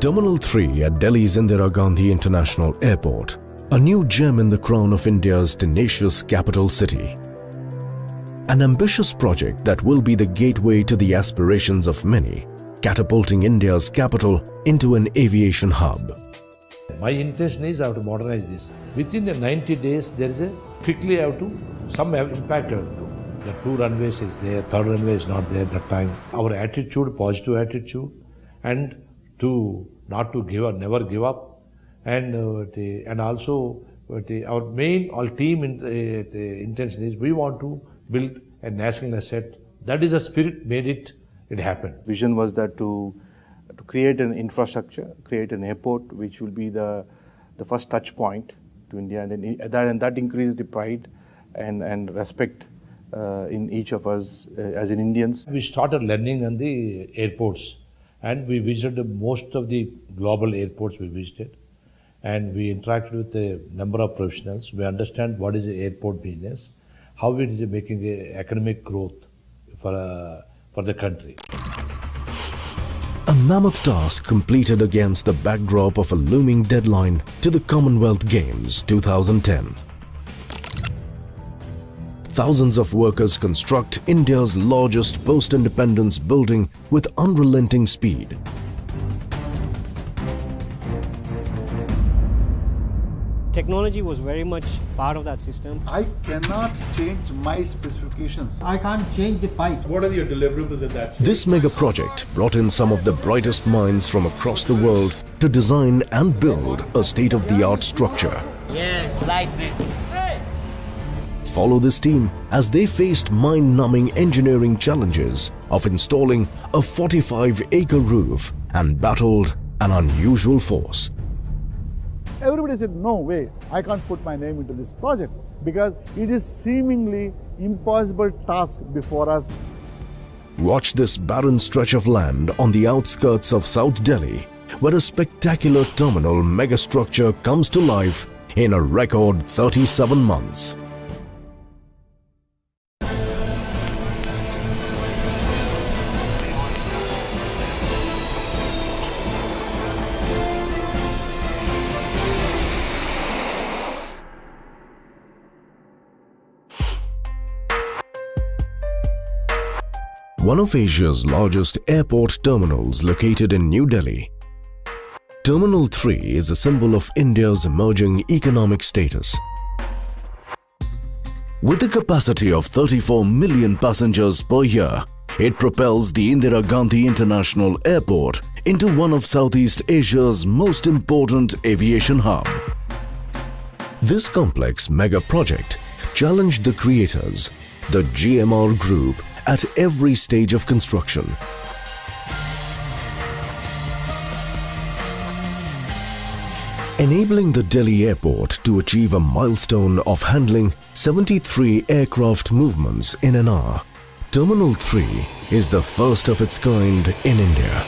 Terminal 3 at Delhi's Indira Gandhi International Airport, a new gem in the crown of India's tenacious capital city. An ambitious project that will be the gateway to the aspirations of many, catapulting India's capital into an aviation hub. My intention is I have to modernize this. Within the 90 days, there is quickly I have to, some impact I have to do. The 2 runways is there, 3rd runway is not there at that time. Our attitude, positive attitude, and not to give up, never give up, and also our team intention is we want to build a national asset. That is the spirit made it happen. Vision was that to create an infrastructure, create an airport which will be the first touch point to India, and that increases the pride and respect in each of us as in Indians. We started learning on the airports. And we visited most of the global airports we visited. And we interacted with a number of professionals. We understand what is the airport business, how it is making economic growth for the country. A mammoth task completed against the backdrop of a looming deadline to the Commonwealth Games 2010. Thousands of workers construct India's largest post-independence building with unrelenting speed. Technology was very much part of that system. I cannot change my specifications. I can't change the pipes. What are your deliverables at that stage? This mega project brought in some of the brightest minds from across the world to design and build a state-of-the-art structure. Yes, like this. Follow this team as they faced mind-numbing engineering challenges of installing a 45-acre roof and battled an unusual force. Everybody said, no way, I can't put my name into this project because it is seemingly impossible task before us. Watch this barren stretch of land on the outskirts of South Delhi, where a spectacular terminal megastructure comes to life in a record 37 months. One of Asia's largest airport terminals located in New Delhi. Terminal 3 is a symbol of India's emerging economic status. With a capacity of 34 million passengers per year, it propels the Indira Gandhi International Airport into one of Southeast Asia's most important aviation hub. This complex mega project challenged the creators, the GMR Group, at every stage of construction. Enabling the Delhi airport to achieve a milestone of handling 73 aircraft movements in an hour, Terminal 3 is the first of its kind in India.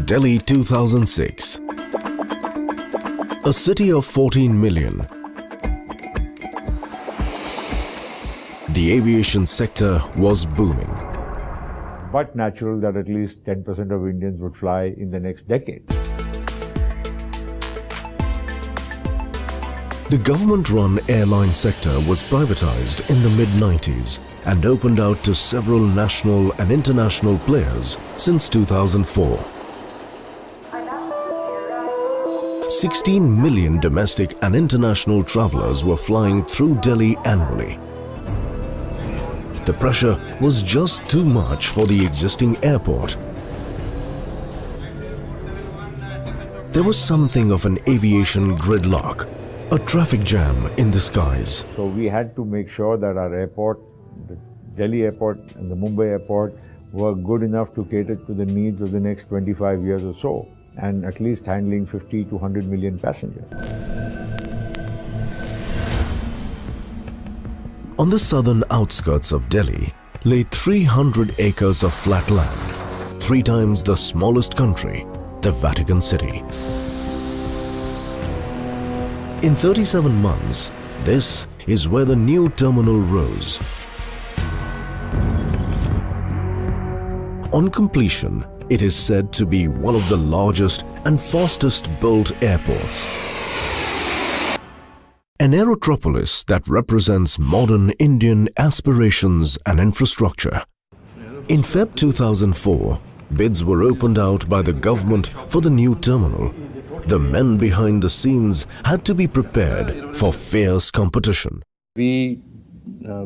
Delhi 2006. A city of 14 million. The aviation sector was booming. But natural that at least 10% of Indians would fly in the next decade. The government-run airline sector was privatized in the mid-90s and opened out to several national and international players since 2004. 16 million domestic and international travelers were flying through Delhi annually. The pressure was just too much for the existing airport. There was something of an aviation gridlock, a traffic jam in the skies. So we had to make sure that our airport, the Delhi airport and the Mumbai airport, were good enough to cater to the needs of the next 25 years or so, and at least handling 50 to 100 million passengers. On the southern outskirts of Delhi lay 300 acres of flat land, 3 times the smallest country, the Vatican City. In 37 months, this is where the new terminal rose. On completion, it is said to be one of the largest and fastest built airports. An aerotropolis that represents modern Indian aspirations and infrastructure. In Feb 2004, bids were opened out by the government for the new terminal. The men behind the scenes had to be prepared for fierce competition. We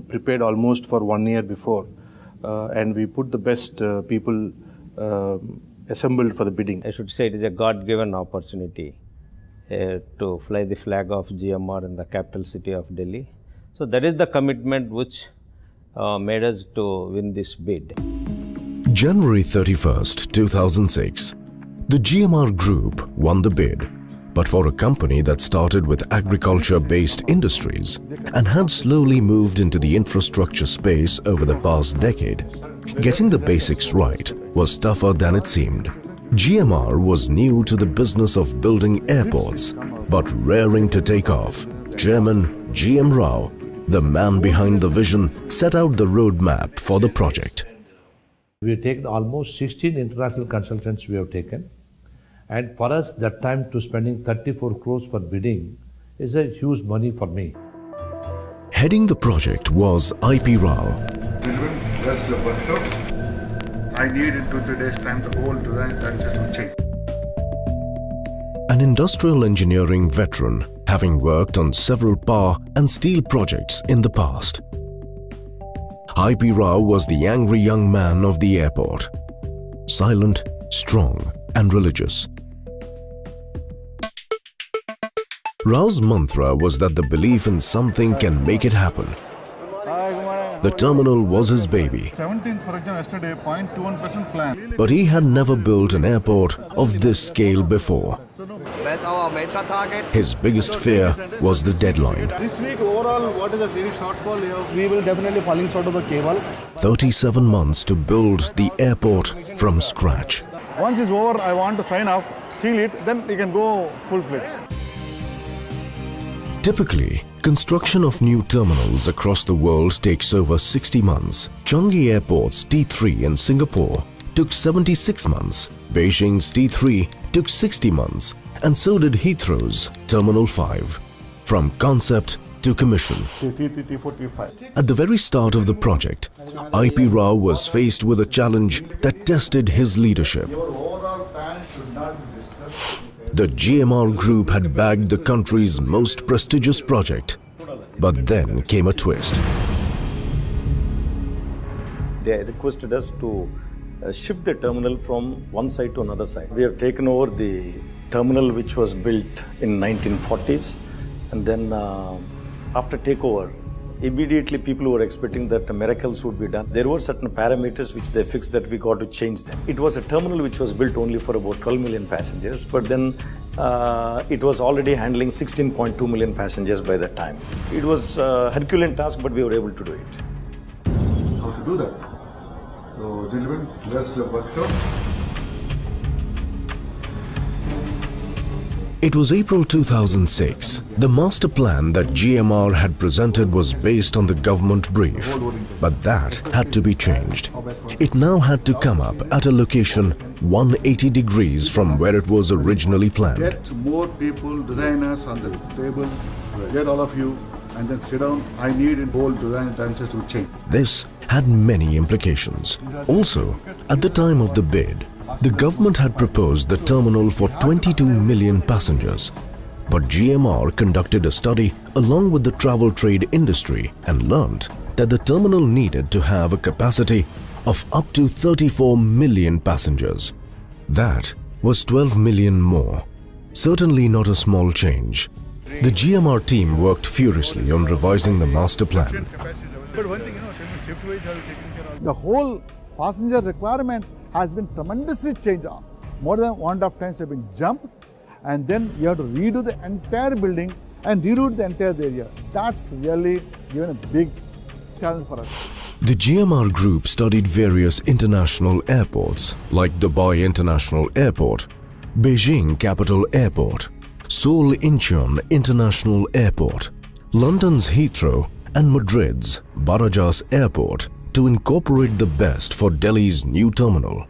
prepared almost for 1 year before, and we put the best people assembled for the bidding. I should say it is a God-given opportunity to fly the flag of GMR in the capital city of Delhi. So that is the commitment which made us to win this bid. January 31st, 2006, the GMR Group won the bid, but for a company that started with agriculture-based industries and had slowly moved into the infrastructure space over the past decade, getting the basics right was tougher than it seemed. GMR was new to the business of building airports, but raring to take off. Chairman G.M. Rao, the man behind the vision, set out the roadmap for the project. We have taken almost 16 international consultants we have taken. And for us, that time to spending 34 crores for bidding is a huge money for me. Heading the project was I.P. Rao. That's the workshop. I need in 2-3 days time the whole design just to change. An industrial engineering veteran, having worked on several power and steel projects in the past. I.P. Rao was the angry young man of the airport. Silent, strong and religious. Rao's mantra was that the belief in something can make it happen. The terminal was his baby. 17th, for example, yesterday, 0.21% plan. But he had never built an airport of this scale before. That's our major target. His biggest fear was the deadline. This week, overall, what is the daily shortfall? We will definitely falling short of the cable. 37 months to build the airport from scratch. Once it's over, I want to sign off, seal it, then we can go full-fledged. Typically, construction of new terminals across the world takes over 60 months. Changi Airport's T3 in Singapore took 76 months, Beijing's T3 took 60 months, and so did Heathrow's Terminal 5. From concept to commission. T3, T4, T5. At the very start of the project, I.P. Rao was faced with a challenge that tested his leadership. The GMR Group had bagged the country's most prestigious project, but then came a twist. They requested us to shift the terminal from one side to another side. We have taken over the terminal which was built in 1940s, and then after takeover, immediately people were expecting that miracles would be done. There were certain parameters which they fixed that we got to change them. It was a terminal which was built only for about 12 million passengers, but then it was already handling 16.2 million passengers by that time. It was a Herculean task, but we were able to do it. How to do that? So, gentlemen, that's the workshop. It was April 2006. The master plan that GMR had presented was based on the government brief, but that had to be changed. It now had to come up at a location 180 degrees from where it was originally planned. Get more people, designers on the table, get all of you, and then sit down. I need a whole design just to change. This had many implications. Also, at the time of the bid, the government had proposed the terminal for 22 million passengers. But GMR conducted a study along with the travel trade industry and learnt that the terminal needed to have a capacity of up to 34 million passengers. That was 12 million more. Certainly not a small change. The GMR team worked furiously on revising the master plan. The whole passenger requirement has been tremendously changed. More than 1.5 times have been jumped, and then you have to redo the entire building and reroute the entire area. That's really given a big challenge for us. The GMR Group studied various international airports like Dubai International Airport, Beijing Capital Airport, Seoul Incheon International Airport, London's Heathrow and Madrid's Barajas Airport to incorporate the best for Delhi's new terminal.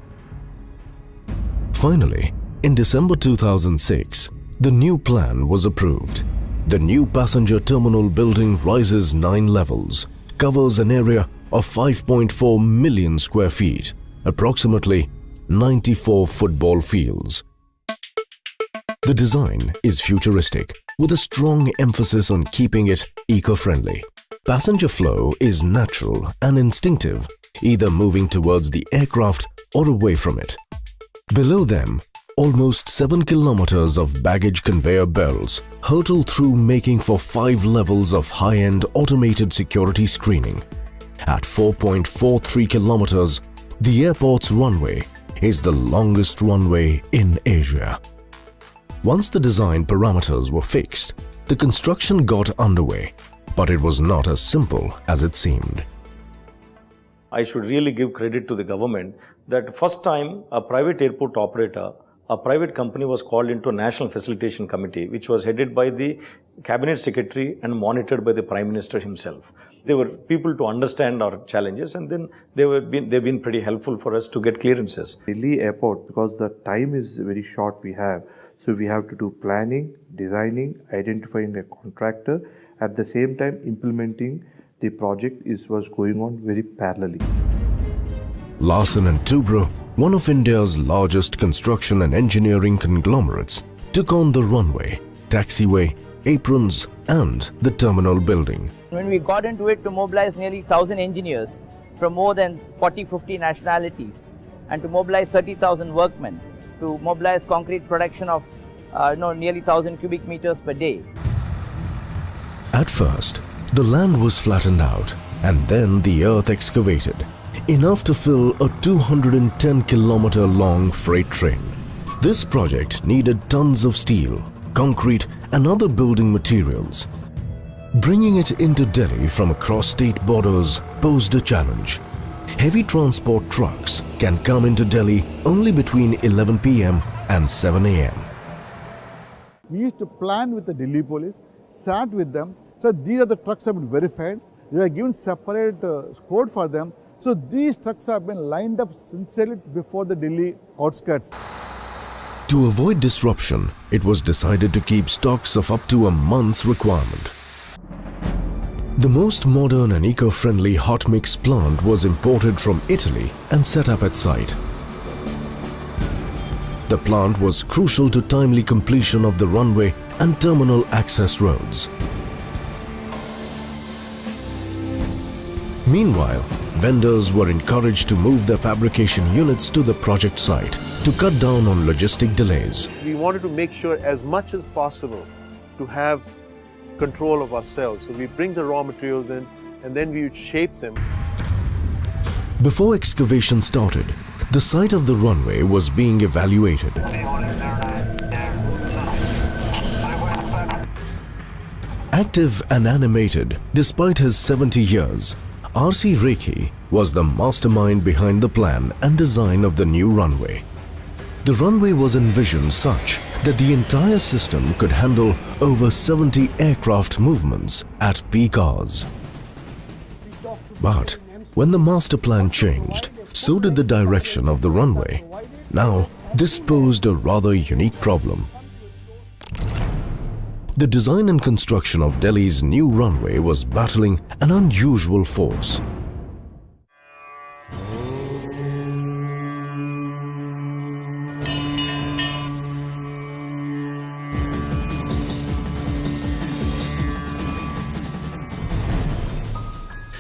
Finally, in December 2006, the new plan was approved. The new passenger terminal building rises 9 levels, covers an area of 5.4 million square feet, approximately 94 football fields. The design is futuristic, with a strong emphasis on keeping it eco-friendly. Passenger flow is natural and instinctive, either moving towards the aircraft or away from it. Below them, almost 7 kilometers of baggage conveyor belts hurtle through, making for 5 levels of high-end automated security screening. At 4.43 kilometers, the airport's runway is the longest runway in Asia. Once the design parameters were fixed, the construction got underway, but it was not as simple as it seemed. I should really give credit to the government that first time a private airport operator, a private company was called into a National Facilitation Committee, which was headed by the Cabinet Secretary and monitored by the Prime Minister himself. They were people to understand our challenges, and then they've been pretty helpful for us to get clearances. Delhi Airport, because the time is very short we have, so we have to do planning, designing, identifying a contractor, at the same time implementing the project was going on very parallelly. Larsen & Toubro, one of India's largest construction and engineering conglomerates, took on the runway, taxiway, aprons and the terminal building. When we got into it, to mobilize nearly 1,000 engineers from more than 40-50 nationalities, and to mobilize 30,000 workmen, to mobilize concrete production of nearly 1,000 cubic meters per day. At first, the land was flattened out and then the earth excavated, enough to fill a 210-kilometer long freight train. This project needed tons of steel, concrete and other building materials. Bringing it into Delhi from across state borders posed a challenge. Heavy transport trucks can come into Delhi only between 11 p.m. and 7 a.m. We used to plan with the Delhi police, sat with them. So these are the trucks have been verified. We are given separate code for them. So these trucks have been lined up sincerely before the Delhi outskirts. To avoid disruption, it was decided to keep stocks of up to a month's requirement. The most modern and eco-friendly hot mix plant was imported from Italy and set up at site. The plant was crucial to timely completion of the runway and terminal access roads. Meanwhile, vendors were encouraged to move their fabrication units to the project site to cut down on logistic delays. We wanted to make sure as much as possible to have control of ourselves. So we bring the raw materials in and then we would shape them. Before excavation started, the site of the runway was being evaluated. Active and animated despite his 70 years, R.C. Rekhi was the mastermind behind the plan and design of the new runway. The runway was envisioned such that the entire system could handle over 70 aircraft movements at peak hours. But when the master plan changed, so did the direction of the runway. Now, this posed a rather unique problem. The design and construction of Delhi's new runway was battling an unusual force.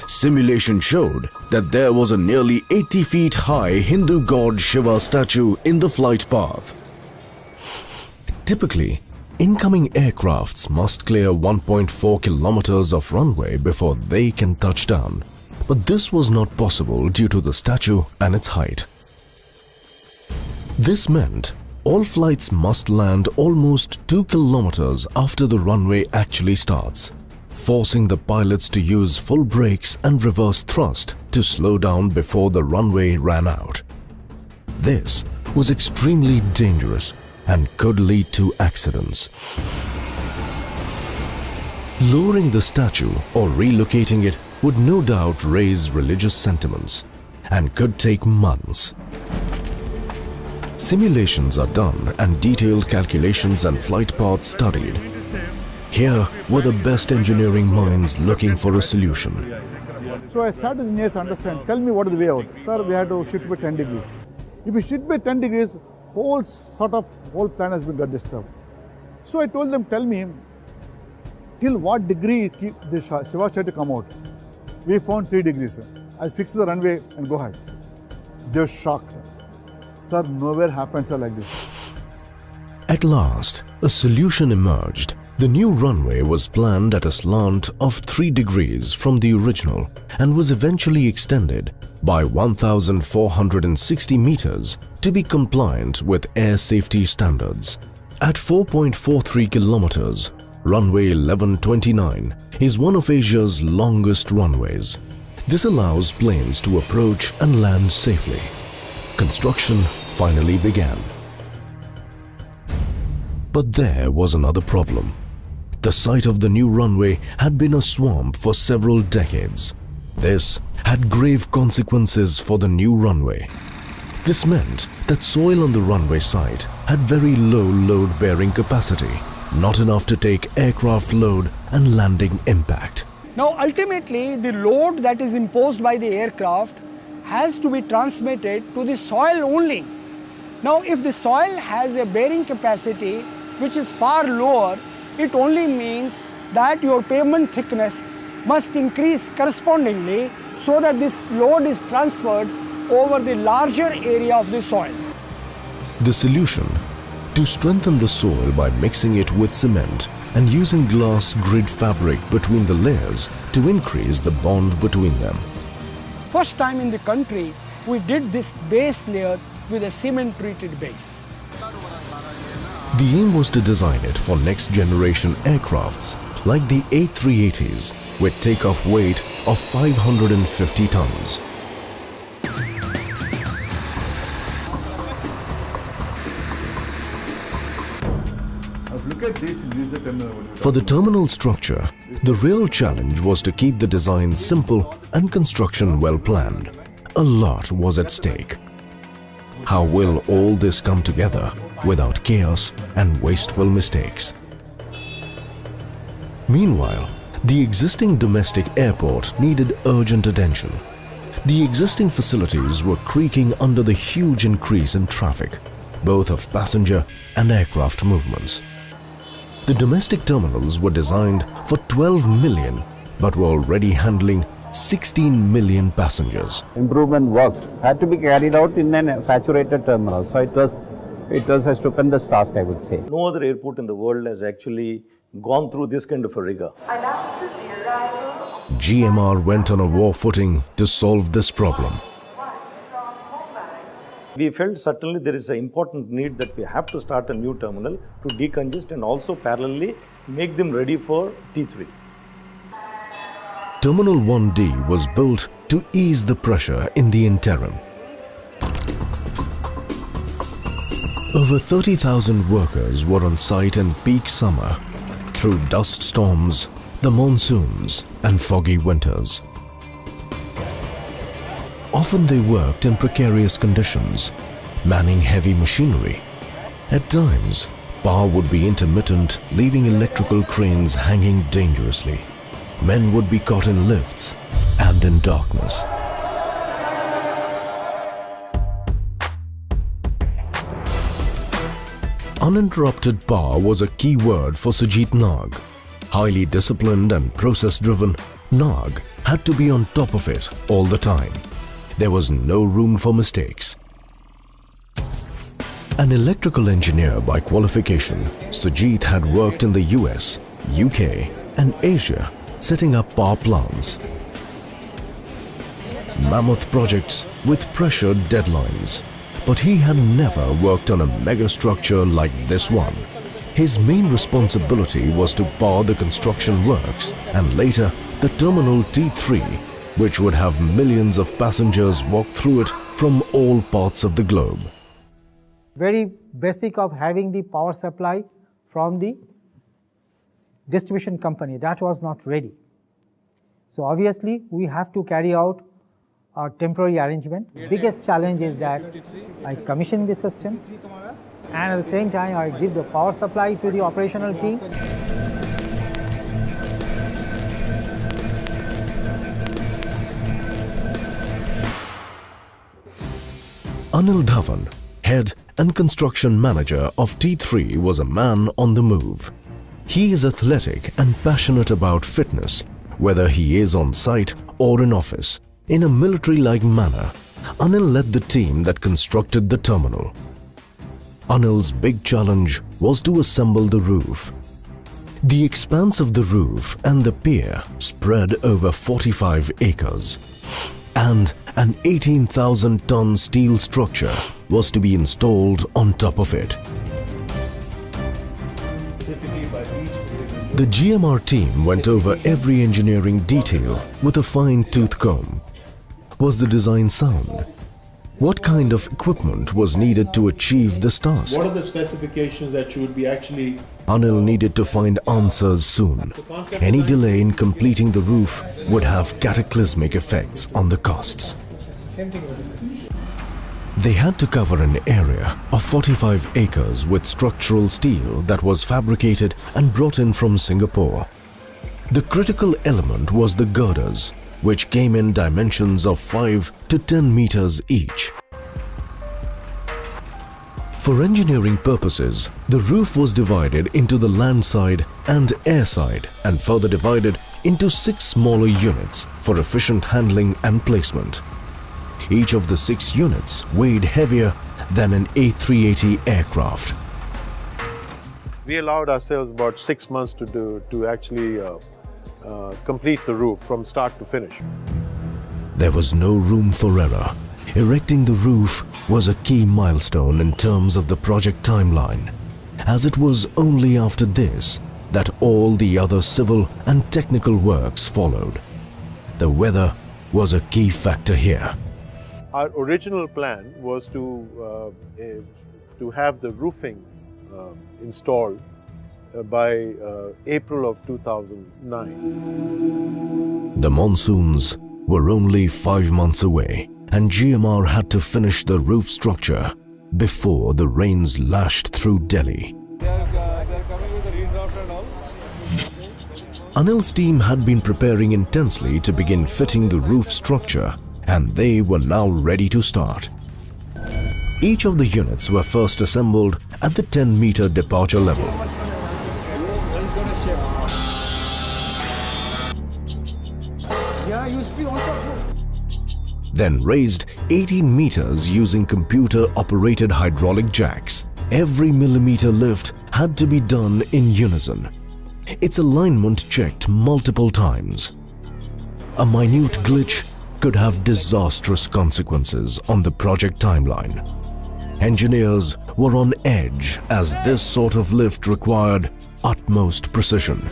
Simulation showed that there was a nearly 80 feet high Hindu god Shiva statue in the flight path. Typically, incoming aircrafts must clear 1.4 kilometers of runway before they can touch down, but this was not possible due to the statue and its height. This meant all flights must land almost 2 kilometers after the runway actually starts, forcing the pilots to use full brakes and reverse thrust to slow down before the runway ran out. This was extremely dangerous and could lead to accidents. Lowering the statue or relocating it would no doubt raise religious sentiments and could take months. Simulations are done and detailed calculations and flight paths studied. Here were the best engineering minds looking for a solution. So I started the engineers understand, tell me what is the way out. Sir, we have to shift by 10 degrees. If we shift by 10 degrees, whole plan has been got disturbed. So I told them, tell me, till what degree the Shiva had to come out. We found 3 degrees. I fixed the runway and go ahead. They were shocked. Sir, nowhere happens like this. At last, a solution emerged. The new runway was planned at a slant of 3 degrees from the original and was eventually extended by 1,460 meters to be compliant with air safety standards. At 4.43 kilometers, runway 1129 is one of Asia's longest runways. This allows planes to approach and land safely. Construction finally began. But there was another problem. The site of the new runway had been a swamp for several decades. This had grave consequences for the new runway. This meant that soil on the runway site had very low load-bearing capacity, not enough to take aircraft load and landing impact. Now ultimately, the load that is imposed by the aircraft has to be transmitted to the soil only. Now if the soil has a bearing capacity which is far lower, it only means that your pavement thickness must increase correspondingly so that this load is transferred over the larger area of the soil. The solution: to strengthen the soil by mixing it with cement and using glass grid fabric between the layers to increase the bond between them. First time in the country, we did this base layer with a cement-treated base. The aim was to design it for next-generation aircrafts like the A380s with takeoff weight of 550 tons. For the terminal structure, the real challenge was to keep the design simple and construction well planned. A lot was at stake. How will all this come together without chaos and wasteful mistakes? Meanwhile, the existing domestic airport needed urgent attention. The existing facilities were creaking under the huge increase in traffic, both of passenger and aircraft movements. The domestic terminals were designed for 12 million but were already handling 16 million passengers. Improvement works had to be carried out in a saturated terminal, so it was a stupendous task, I would say. No other airport in the world has actually gone through this kind of a rigor. GMR went on a war footing to solve this problem. We felt certainly there is an important need that we have to start a new terminal to decongest and also parallelly make them ready for T3. Terminal 1D was built to ease the pressure in the interim. Over 30,000 workers were on site in peak summer, through dust storms, the monsoons and foggy winters. Often they worked in precarious conditions, manning heavy machinery. At times, power would be intermittent, leaving electrical cranes hanging dangerously. Men would be caught in lifts and in darkness. Uninterrupted power was a key word for Sujit Nag. Highly disciplined and process-driven, Nag had to be on top of it all the time. There was no room for mistakes. An electrical engineer by qualification, Sujit had worked in the US, UK and Asia, setting up power plants. Mammoth projects with pressured deadlines. But he had never worked on a megastructure like this one. His main responsibility was to power the construction works and later the Terminal T3, which would have millions of passengers walk through it from all parts of the globe. Very basic of having the power supply from the distribution company. That was not ready. So obviously, we have to carry out a temporary arrangement. Biggest challenge is that I commission the system, and at the same time, I give the power supply to the operational team. Anil Dhawan, head and construction manager of T3, was a man on the move. He is athletic and passionate about fitness, whether he is on site or in office. In a military-like manner, Anil led the team that constructed the terminal. Anil's big challenge was to assemble the roof. The expanse of the roof and the pier spread over 45 acres, and an 18,000-ton steel structure was to be installed on top of it. The GMR team went over every engineering detail with a fine-tooth comb. Was the design sound? What kind of equipment was needed to achieve this task? What are the specifications that you would be actually... Anil needed to find answers soon. Any delay in completing the roof would have cataclysmic effects on the costs. They had to cover an area of 45 acres with structural steel that was fabricated and brought in from Singapore. The critical element was the girders, which came in dimensions of 5 to 10 meters each. For engineering purposes, the roof was divided into the land side and air side and further divided into 6 smaller units for efficient handling and placement. Each of the 6 units weighed heavier than an A380 aircraft. We allowed ourselves about 6 months to actually complete the roof from start to finish. There was no room for error. Erecting the roof was a key milestone in terms of the project timeline, as it was only after this that all the other civil and technical works followed. The weather was a key factor here. Our original plan was to have the roofing installed by April of 2009. The monsoons were only 5 months away, and GMR had to finish the roof structure before the rains lashed through Delhi. Anil's team had been preparing intensely to begin fitting the roof structure, and they were now ready to start. Each of the units were first assembled at the 10-meter departure level. Then raised 18 meters using computer-operated hydraulic jacks. Every millimeter lift had to be done in unison. Its alignment checked multiple times. A minute glitch could have disastrous consequences on the project timeline. Engineers were on edge as this sort of lift required utmost precision.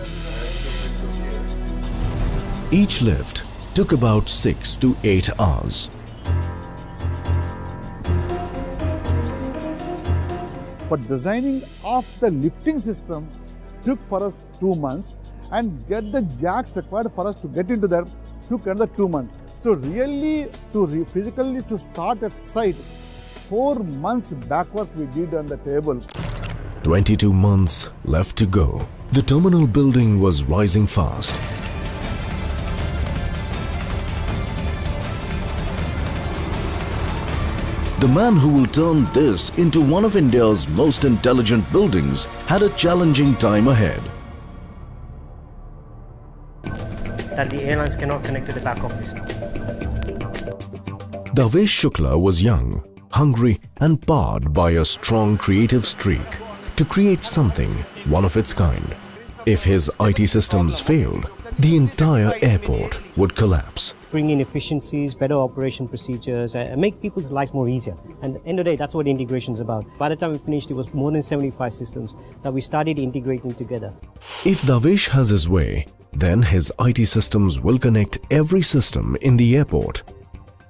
Each lift took about 6 to 8 hours. For designing of the lifting system took for us 2 months, and get the jacks required for us to get into that took another 2 months. So really, physically to start at site, 4 months backward we did on the table. 22 months left to go. The terminal building was rising fast. The man who will turn this into one of India's most intelligent buildings had a challenging time ahead. That the airlines cannot connect to the back office. Davesh Shukla was young, hungry and powered by a strong creative streak to create something one of its kind. If his IT systems failed, the entire airport would collapse. Bring in efficiencies, better operation procedures, and make people's lives more easier. And at the end of the day, that's what integration is about. By the time we finished, it was more than 75 systems that we started integrating together. If Davesh has his way, then his IT systems will connect every system in the airport,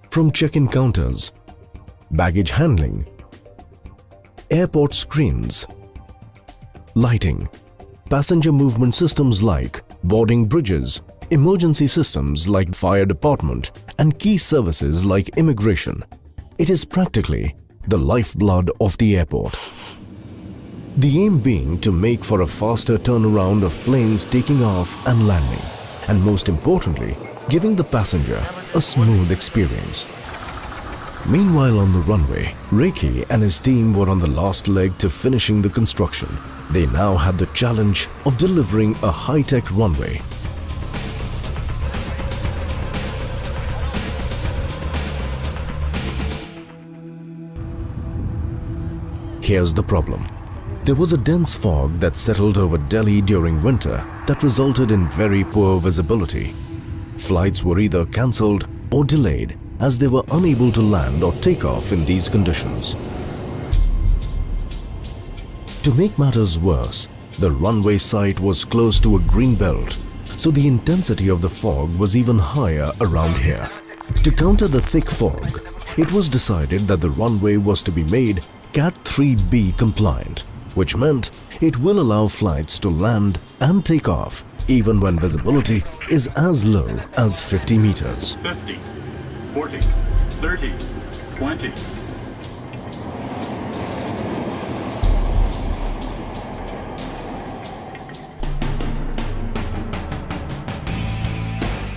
from check-in counters, baggage handling, airport screens, lighting, passenger movement systems like boarding bridges, emergency systems like fire department, and key services like immigration. It is practically the lifeblood of the airport. The aim being to make for a faster turnaround of planes taking off and landing, and most importantly, giving the passenger a smooth experience. Meanwhile on the runway, Rekhi and his team were on the last leg to finishing the construction. They now had the challenge of delivering a high-tech runway. Here's the problem. There was a dense fog that settled over Delhi during winter that resulted in very poor visibility. Flights were either cancelled or delayed as they were unable to land or take off in these conditions. To make matters worse, the runway site was close to a green belt, so the intensity of the fog was even higher around here. To counter the thick fog, it was decided that the runway was to be made Cat 3B compliant, which meant it will allow flights to land and take off even when visibility is as low as 50 meters. 50, 40, 30, 20.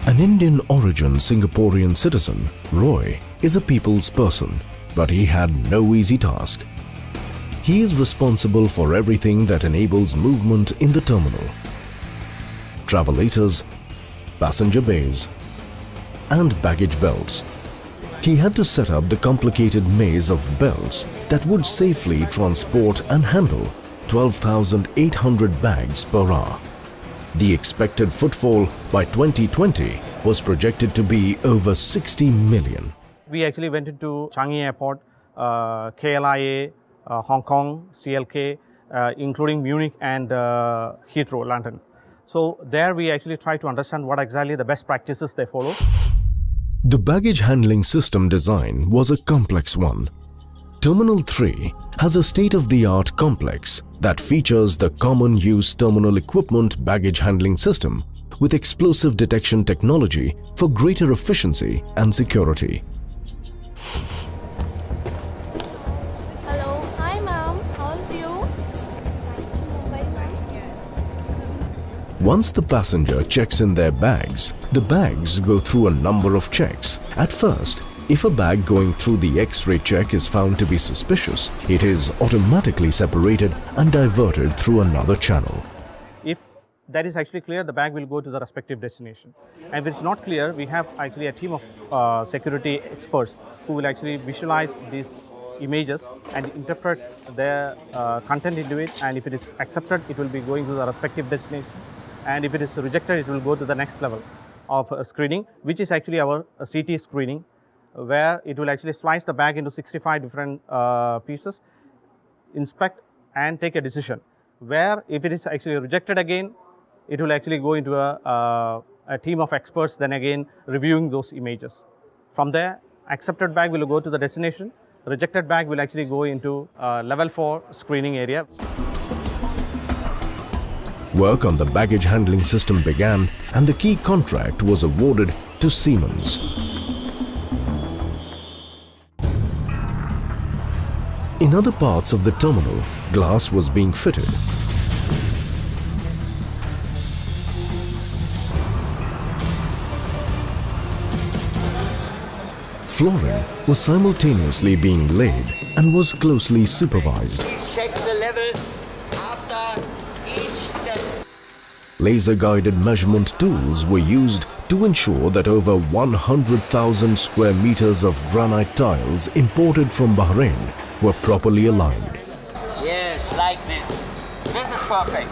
An Indian origin Singaporean citizen, Roy, is a people's person, but he had no easy task. He is responsible for everything that enables movement in the terminal. Travelators, passenger bays, and baggage belts. He had to set up the complicated maze of belts that would safely transport and handle 12,800 bags per hour. The expected footfall by 2020 was projected to be over 60 million. We actually went into Changi Airport, KLIA, Hong Kong, CLK, including Munich and Heathrow, London. So there we actually try to understand what exactly the best practices they follow. The baggage handling system design was a complex one. Terminal 3 has a state-of-the-art complex that features the common use terminal equipment baggage handling system with explosive detection technology for greater efficiency and security. Hello, hi ma'am, how's you? Once the passenger checks in their bags, the bags go through a number of checks. At first, if a bag going through the X-ray check is found to be suspicious, it is automatically separated and diverted through another channel. If that is actually clear, the bag will go to the respective destination. And if it's not clear, we have actually a team of security experts who will actually visualize these images and interpret their content into it. And if it is accepted, it will be going to the respective destination. And if it is rejected, it will go to the next level of screening, which is actually our CT screening, where it will actually slice the bag into 65 different pieces, inspect and take a decision. Where if it is actually rejected again, it will actually go into a team of experts then again reviewing those images. From there, accepted bag will go to the destination, rejected bag will actually go into level 4 screening area. Work on the baggage handling system began and the key contract was awarded to Siemens. In other parts of the terminal, glass was being fitted. Flooring was simultaneously being laid and was closely supervised. Check the level after each step. Laser-guided measurement tools were used to ensure that over 100,000 square meters of granite tiles imported from Bahrain were properly aligned. Yes, like this. This is perfect.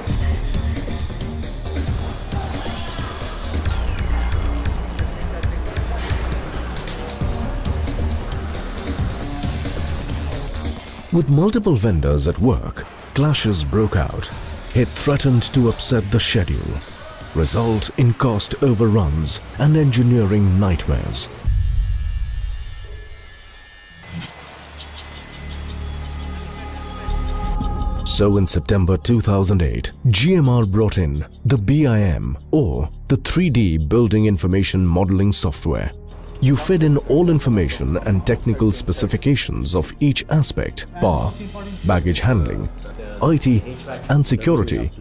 With multiple vendors at work, clashes broke out. It threatened to upset the schedule, result in cost overruns and engineering nightmares. So in September 2008, GMR brought in the BIM, or the 3D Building Information Modeling software. You fed in all information and technical specifications of each aspect, power, baggage handling, IT and security,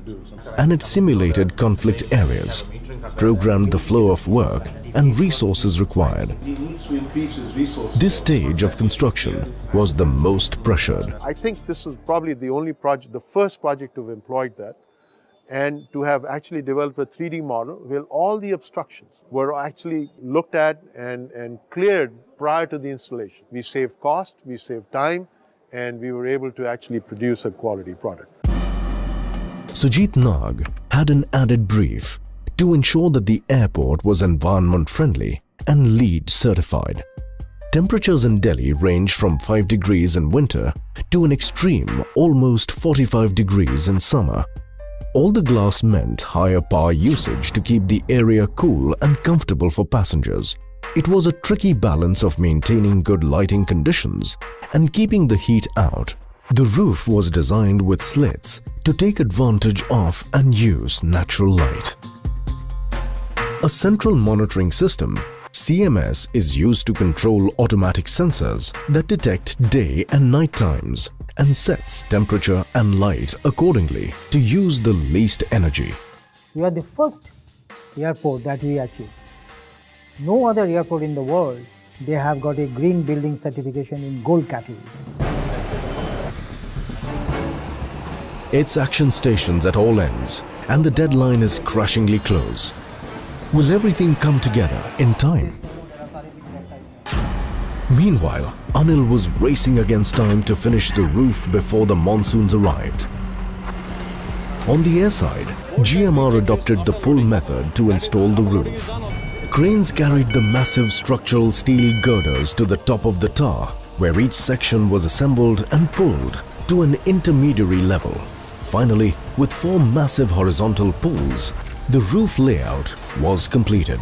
and it simulated conflict areas, programmed the flow of work and resources required. This stage of construction was the most pressured. I think this was probably the only project, the first project to have employed that, and to have actually developed a 3D model where all the obstructions were actually looked at and cleared prior to the installation. We saved cost, we saved time, and we were able to actually produce a quality product. Sujit Nag had an added brief to ensure that the airport was environment friendly and LEED certified. Temperatures in Delhi range from 5 degrees in winter to an extreme almost 45 degrees in summer. All the glass meant higher power usage to keep the area cool and comfortable for passengers. It was a tricky balance of maintaining good lighting conditions and keeping the heat out. The roof was designed with slits to take advantage of and use natural light. A central monitoring system, CMS, is used to control automatic sensors that detect day and night times and sets temperature and light accordingly to use the least energy. We are the first airport that we achieved. No other airport in the world, they have got a green building certification in gold category. It's action stations at all ends and the deadline is crashingly close. Will everything come together in time? Meanwhile, Anil was racing against time to finish the roof before the monsoons arrived. On the air side, GMR adopted the pull method to install the roof. Cranes carried the massive structural steel girders to the top of the tower, where each section was assembled and pulled to an intermediary level. Finally, with 4 massive horizontal pulls, the roof layout was completed.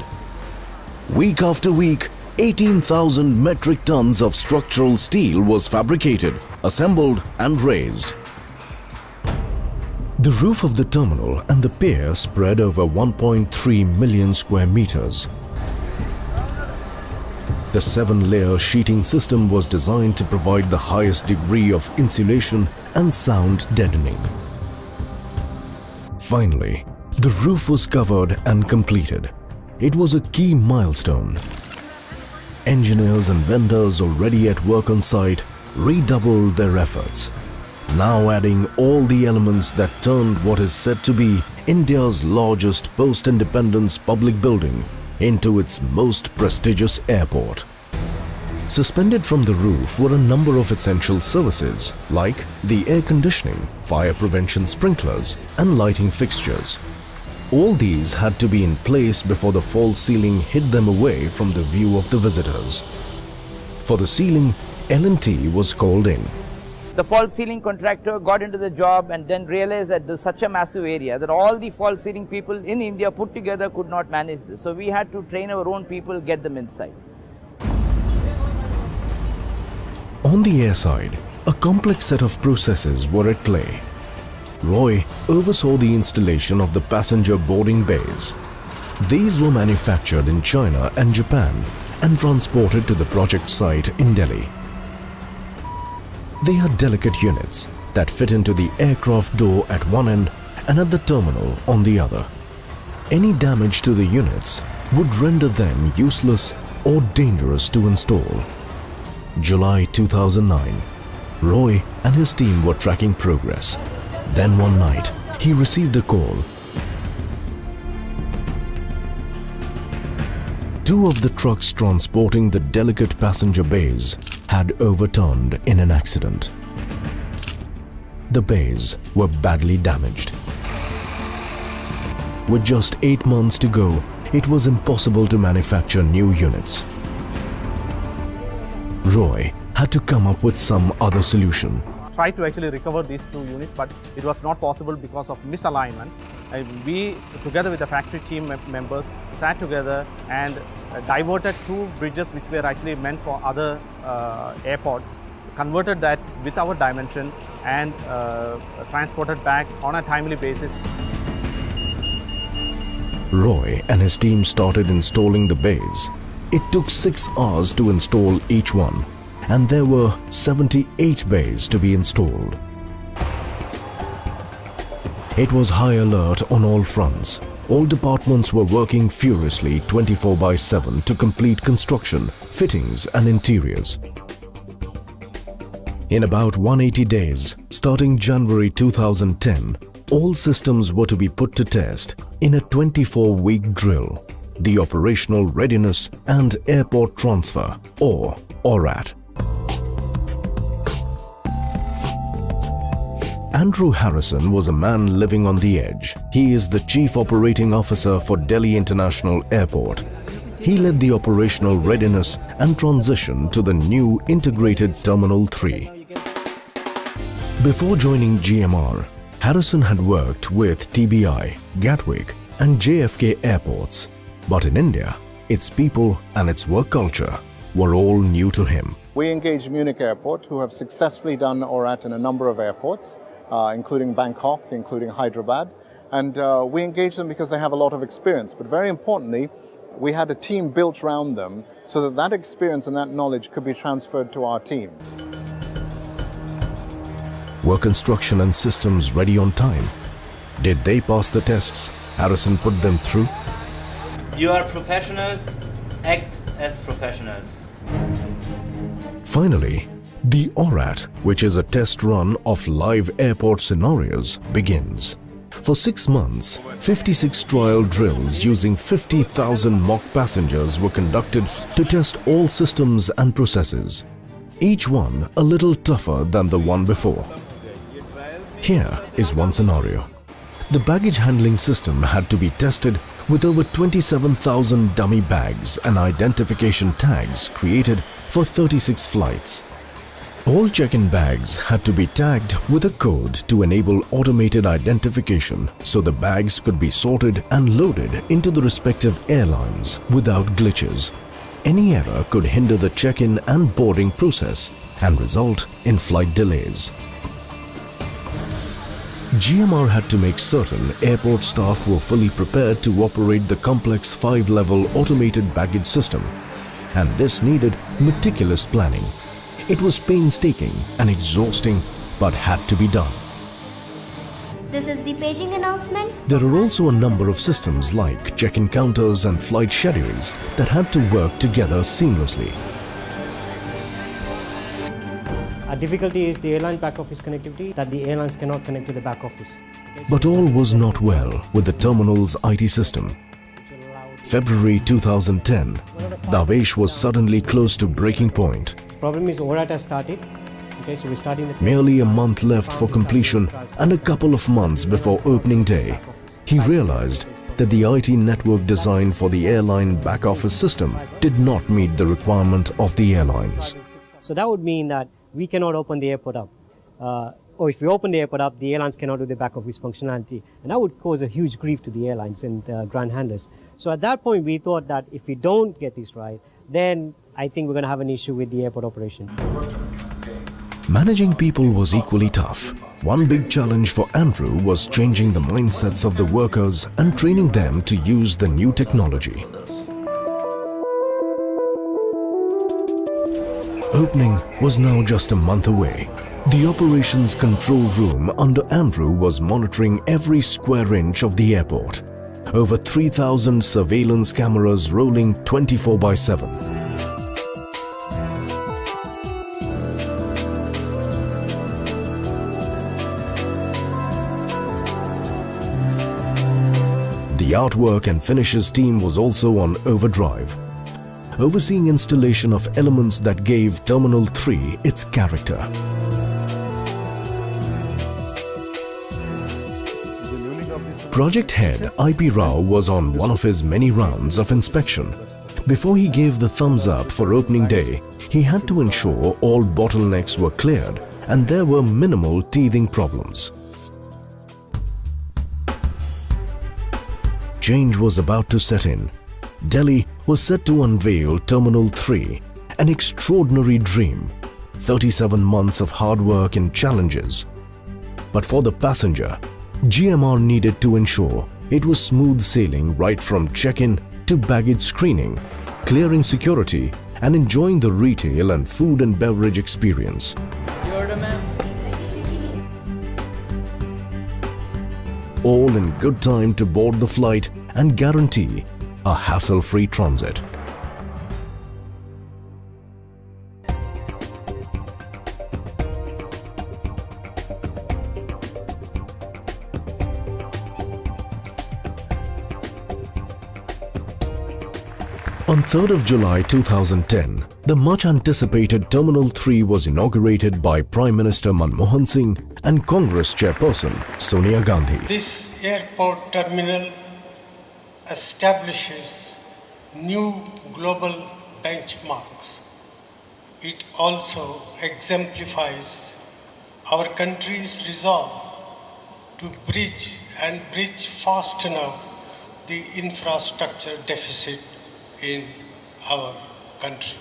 Week after week, 18,000 metric tons of structural steel was fabricated, assembled and raised. The roof of the terminal and the pier spread over 1.3 million square meters. The 7-layer sheeting system was designed to provide the highest degree of insulation and sound deadening. Finally, the roof was covered and completed. It was a key milestone. Engineers and vendors already at work on site redoubled their efforts, now adding all the elements that turned what is said to be India's largest post-independence public building into its most prestigious airport. Suspended from the roof were a number of essential services like the air conditioning, fire prevention sprinklers and lighting fixtures. All these had to be in place before the false ceiling hid them away from the view of the visitors. For the ceiling, L&T was called in. The false ceiling contractor got into the job and then realized that there's such a massive area that all the false ceiling people in India put together could not manage this. So we had to train our own people, get them inside. On the air side, a complex set of processes were at play. Roy oversaw the installation of the passenger boarding bays. These were manufactured in China and Japan and transported to the project site in Delhi. They are delicate units that fit into the aircraft door at one end and at the terminal on the other. Any damage to the units would render them useless or dangerous to install. July 2009, Roy and his team were tracking progress. Then one night, he received a call. 2 of the trucks transporting the delicate passenger bays had overturned in an accident. The bays were badly damaged. With just 8 months to go, it was impossible to manufacture new units. Roy had to come up with some other solution. Tried to actually recover these 2 units, but it was not possible because of misalignment. And we, together with the factory team members, sat together and diverted 2 bridges which were actually meant for other airports converted that with our dimension and transported back on a timely basis. Roy and his team started installing the bays. It took 6 hours to install each one, and there were 78 bays to be installed. It was high alert on all fronts. All departments were working furiously 24/7 to complete construction, fittings and interiors. In about 180 days, starting January 2010, all systems were to be put to test in a 24-week drill, the Operational Readiness and Airport Transfer, or ORAT. Andrew Harrison was a man living on the edge. He is the Chief Operating Officer for Delhi International Airport. He led the operational readiness and transition to the new integrated Terminal 3. Before joining GMR, Harrison had worked with TBI, Gatwick and JFK airports. But in India, its people and its work culture were all new to him. We engaged Munich Airport, who have successfully done ORAT in a number of airports, including Bangkok, including Hyderabad. And we engaged them because they have a lot of experience. But very importantly, we had a team built around them so that that experience and that knowledge could be transferred to our team. Were construction and systems ready on time? Did they pass the tests Harrison put them through? You are professionals, act as professionals. Finally, the ORAT, which is a test run of live airport scenarios, begins. For 6 months, 56 trial drills using 50,000 mock passengers were conducted to test all systems and processes, each one a little tougher than the one before. Here is one scenario. The baggage handling system had to be tested with over 27,000 dummy bags and identification tags created for 36 flights. All check-in bags had to be tagged with a code to enable automated identification so the bags could be sorted and loaded into the respective airlines without glitches. Any error could hinder the check-in and boarding process and result in flight delays. GMR had to make certain airport staff were fully prepared to operate the complex 5-level automated baggage system, and this needed meticulous planning. It was painstaking and exhausting, but had to be done. This is the paging announcement. There are also a number of systems like check-in counters and flight schedules that had to work together seamlessly. Our difficulty is the airline back office connectivity, that the airlines cannot connect to the back office. But all was not well with the terminal's IT system. February 2010, the Avesh was suddenly close to breaking point. Problem is ORAT has started. Okay, so we're starting the Merely a month left for completion and a couple of months before opening day, he realized that the IT network design for the airline back office system did not meet the requirement of the airlines. So that would mean that we cannot open the airport up. Or if we open the airport up, the airlines cannot do the back office functionality. And that would cause a huge grief to the airlines and ground handlers. So at that point, we thought that if we don't get this right, then I think we're going to have an issue with the airport operation. Managing people was equally tough. One big challenge for Andrew was changing the mindsets of the workers and training them to use the new technology. Opening was now just a month away. The operations control room under Andrew was monitoring every square inch of the airport. Over 3,000 surveillance cameras rolling 24/7. The artwork and finishes team was also on overdrive, overseeing installation of elements that gave Terminal 3 its character. Project head IP Rao was on one of his many rounds of inspection. Before he gave the thumbs up for opening day, he had to ensure all bottlenecks were cleared and there were minimal teething problems. Change was about to set in. Delhi was set to unveil Terminal 3, an extraordinary dream. 37 months of hard work and challenges. But for the passenger, GMR needed to ensure it was smooth sailing right from check-in to baggage screening, clearing security and enjoying the retail and food and beverage experience. All in good time to board the flight and guarantee a hassle-free transit. On 3rd of July 2010, the much-anticipated Terminal 3 was inaugurated by Prime Minister Manmohan Singh and Congress Chairperson Sonia Gandhi. This airport terminal establishes new global benchmarks. It also exemplifies our country's resolve to bridge fast enough the infrastructure deficit in our country.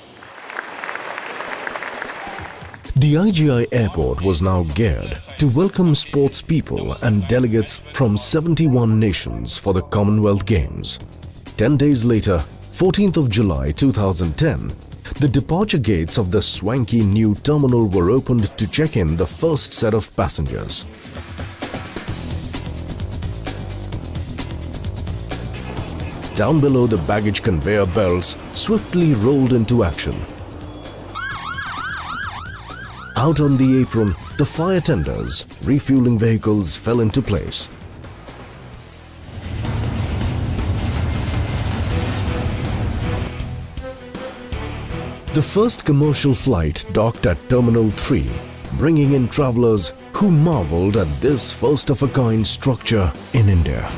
The IGI airport was now geared to welcome sports people and delegates from 71 nations for the Commonwealth Games. 10 days later, 14th of July 2010, the departure gates of the swanky new terminal were opened to check in the first set of passengers. Down below, the baggage conveyor belts swiftly rolled into action. Out on the apron, the fire tenders, refueling vehicles fell into place. The first commercial flight docked at Terminal 3, bringing in travellers who marvelled at this first-of-a-kind structure in India.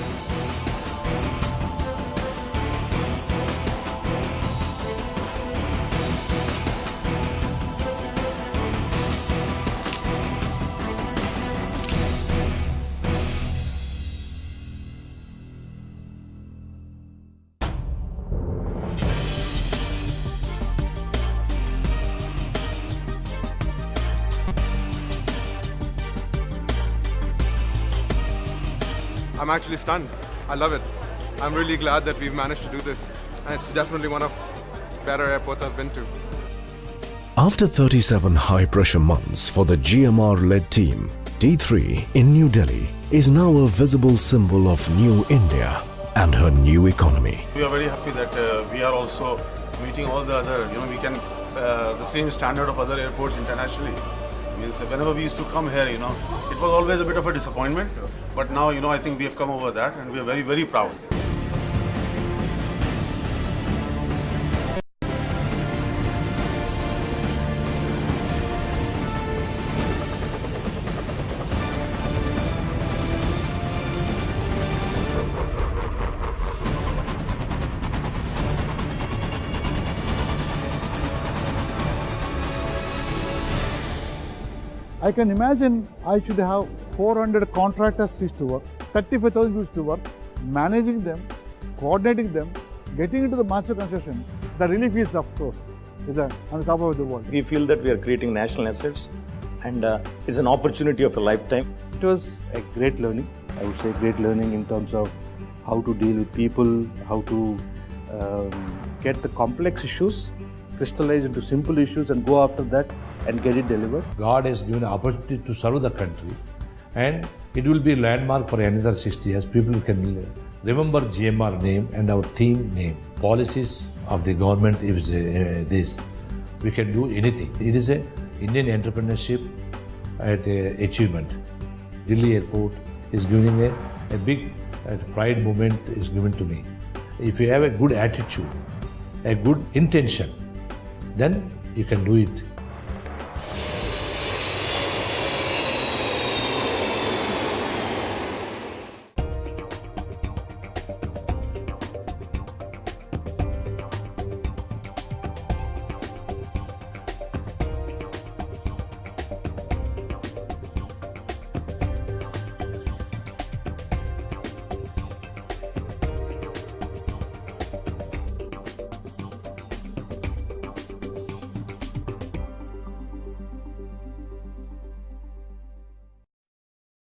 I'm actually stunned. I love it. I'm really glad that we've managed to do this. And it's definitely one of better airports I've been to. After 37 high-pressure months for the GMR-led team, T3 in New Delhi is now a visible symbol of New India and her new economy. We are very happy that we are also meeting all the other, we can, the same standard of other airports internationally. Whenever we used to come here, it was always a bit of a disappointment. But now, I think we have come over that and we are very, very proud. I can imagine I should have 400 contractors used to work, 35,000 used to work, managing them, coordinating them, getting into the master construction. The relief is, of course, is on the top of the world. We feel that we are creating national assets and it's an opportunity of a lifetime. It was a great learning. I would say great learning in terms of how to deal with people, how to get the complex issues crystallize into simple issues and go after that and get it delivered. God has given an opportunity to serve the country, and it will be a landmark for another 60 years. People can remember GMR name and our team name. Policies of the government is this. We can do anything. It is a Indian entrepreneurship at achievement. Delhi Airport is giving a big pride moment is given to me. If you have a good attitude, a good intention, then you can do it.